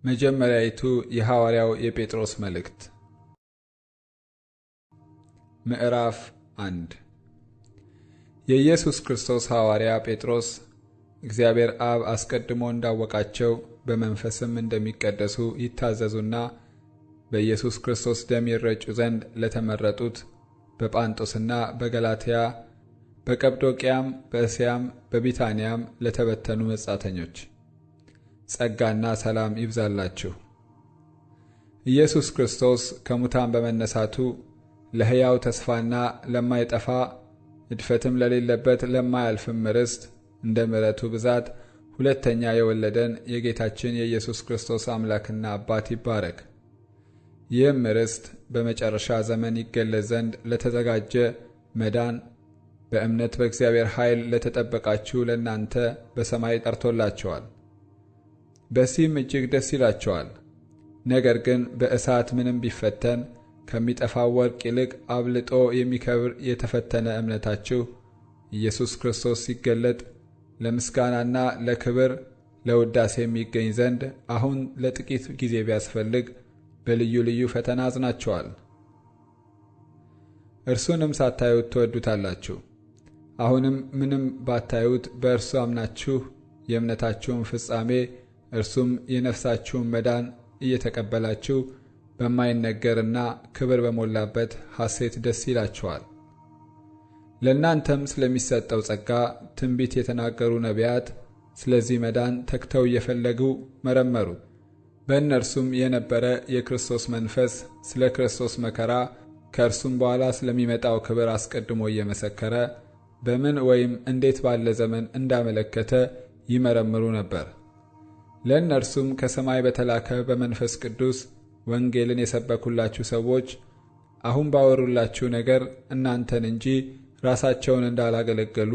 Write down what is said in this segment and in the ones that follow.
መጀመሪያይቱ የሐዋርያው የጴጥሮስ መልእክት ምዕራፍ 1 የኢየሱስ ክርስቶስ ሐዋርያ ጴጥሮስ እግዚአብሔር አብ አስቀድሞ እንዳወቃቸው በመንፈስም እንደሚቀደሱ ይታዘዙና በኢየሱስ ክርስቶስ ደም ይረጩ ዘንድ ለተመረጡት በጳንጦስና በገላትያ በቀጵዶቅያም በእስያም በቢታንያም ለተበተኑ መጻተኞች ጸጋና ሰላም ይብዛላችሁ። ኢየሱስ ክርስቶስ ከሙታን በመነሳቱ ለሕያው ተስፋና ለማይጠፋ እድፈትም ለሌለበት ለማያልፍም ርስት እንደ ምሕረቱ ብዛት ሁለተኛ የወለደን የጌታችን የኢየሱስ ክርስቶስ አምላክና አባት ይባረክ። ይህም ርስት በመጨረሻ ዘመን ይገለጽ ዘንድ ለተዘጋጀ መዳን በእምነት በእግዚአብሔር ኃይል ለተጠበቃችሁ ለእናንተ በሰማይ ጠርቶላቸዋል። በዚህም እጅግ ደስ ይላቸዋል። ነገር ግን በእሳት ምንም ቢፈተን ከሚጠፋው ወርቅ ይልቅ አብልጦ የሚከብር የተፈተነ እምነታችሁ ኢየሱስ ክርስቶስ ሲገለጥ ለምስጋናና ለክብር ለውዳሴ የሚገኝ ዘንድ አሁን ለጥቂት ጊዜ ቢያስፈልግ በልዩ ልዩ ፈተና አዝናችኋል። እርሱንም ሳታዩት ትወዱታላችሁ። አሁንም ምንም ባታዩት በእርሱ አምናችሁ የእምነታችሁን ፍጻሜ እርሱም የነፍሳችሁን መዳን እየተቀበላችሁ በማይነገርና ክብር በሞላበት ሐሴት ደስ ይላችኋል። ለእናንተም ስለሚሰጠው ጸጋ ትንቢት የተናገሩ ነቢያት ስለዚህ መዳን ተግተው እየፈለጉ መረመሩ። በእነርሱም የነበረ የክርስቶስ መንፈስ ስለ ክርስቶስ መከራ ከእርሱም በኋላ ስለሚመጣው ክብር አስቀድሞ እየመሰከረ በምን ወይም እንዴት ባለ ዘመን እንዳመለከተ ይመረምሩ ነበር። ለእነርሱም ከሰማይ በተላከ በመንፈስ ቅዱስ ወንጌልን የሰበኩላችሁ ሰዎች አሁን ባወሩላችሁ ነገር እናንተን እንጂ ራሳቸውን እንዳላገለገሉ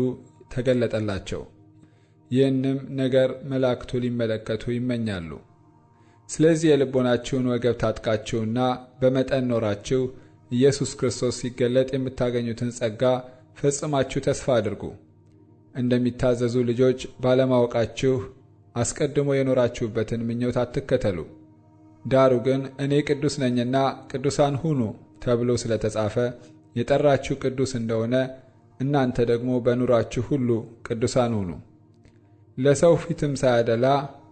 ተገለጠላቸው። ይህንም ነገር መላእክቱ ሊመለከቱ ይመኛሉ። ስለዚህ የልቦናችሁን ወገብ ታጥቃችሁና በመጠን ኖራችሁ ኢየሱስ ክርስቶስ ሲገለጥ የምታገኙትን ጸጋ ፈጽማችሁ ተስፋ አድርጉ። እንደሚታዘዙ ልጆች ባለማወቃችሁ አስቀድሞ የኖራችሁበትን ምኞት አትከተሉ። ዳሩ ግን እኔ ቅዱስ ነኝና ቅዱሳን ሁኑ ተብሎ ስለተጻፈ የጠራችሁ ቅዱስ እንደሆነ እናንተ ደግሞ በኑራችሁ ሁሉ ቅዱሳን ሁኑ። ለሰው ፊትም ሳያደላ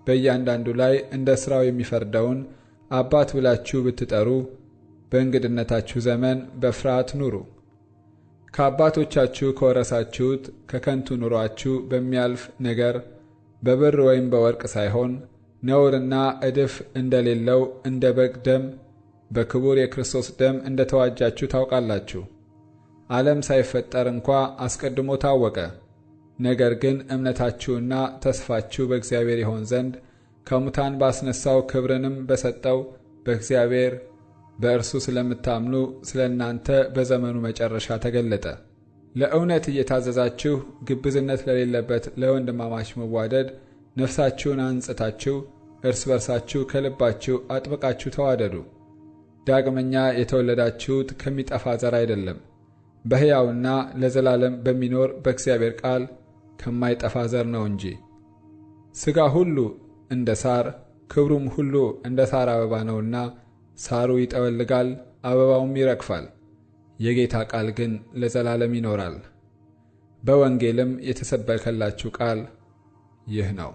በእያንዳንዱ ላይ እንደ ሥራው የሚፈርደውን አባት ብላችሁ ብትጠሩ በእንግድነታችሁ ዘመን በፍርሃት ኑሩ። ከአባቶቻችሁ ከወረሳችሁት ከከንቱ ኑሯችሁ በሚያልፍ ነገር በብር ወይም በወርቅ ሳይሆን ነውርና እድፍ እንደሌለው እንደ በግ ደም በክቡር የክርስቶስ ደም እንደተዋጃችሁ ታውቃላችሁ። ዓለም ሳይፈጠር እንኳ አስቀድሞ ታወቀ። ነገር ግን እምነታችሁና ተስፋችሁ በእግዚአብሔር ይሆን ዘንድ ከሙታን ባስነሳው ክብርንም በሰጠው በእግዚአብሔር በእርሱ ስለምታምኑ ስለ እናንተ በዘመኑ መጨረሻ ተገለጠ። ለእውነት እየታዘዛችሁ ግብዝነት ለሌለበት ለወንድማማች መዋደድ ነፍሳችሁን አንጽታችሁ እርስ በርሳችሁ ከልባችሁ አጥብቃችሁ ተዋደዱ። ዳግመኛ የተወለዳችሁት ከሚጠፋ ዘር አይደለም፣ በሕያውና ለዘላለም በሚኖር በእግዚአብሔር ቃል ከማይጠፋ ዘር ነው እንጂ። ሥጋ ሁሉ እንደ ሳር ክብሩም ሁሉ እንደ ሳር አበባ ነውና ሳሩ ይጠወልጋል፣ አበባውም ይረግፋል፣ የጌታ ቃል ግን ለዘላለም ይኖራል። በወንጌልም የተሰበከላችሁ ቃል ይህ ነው።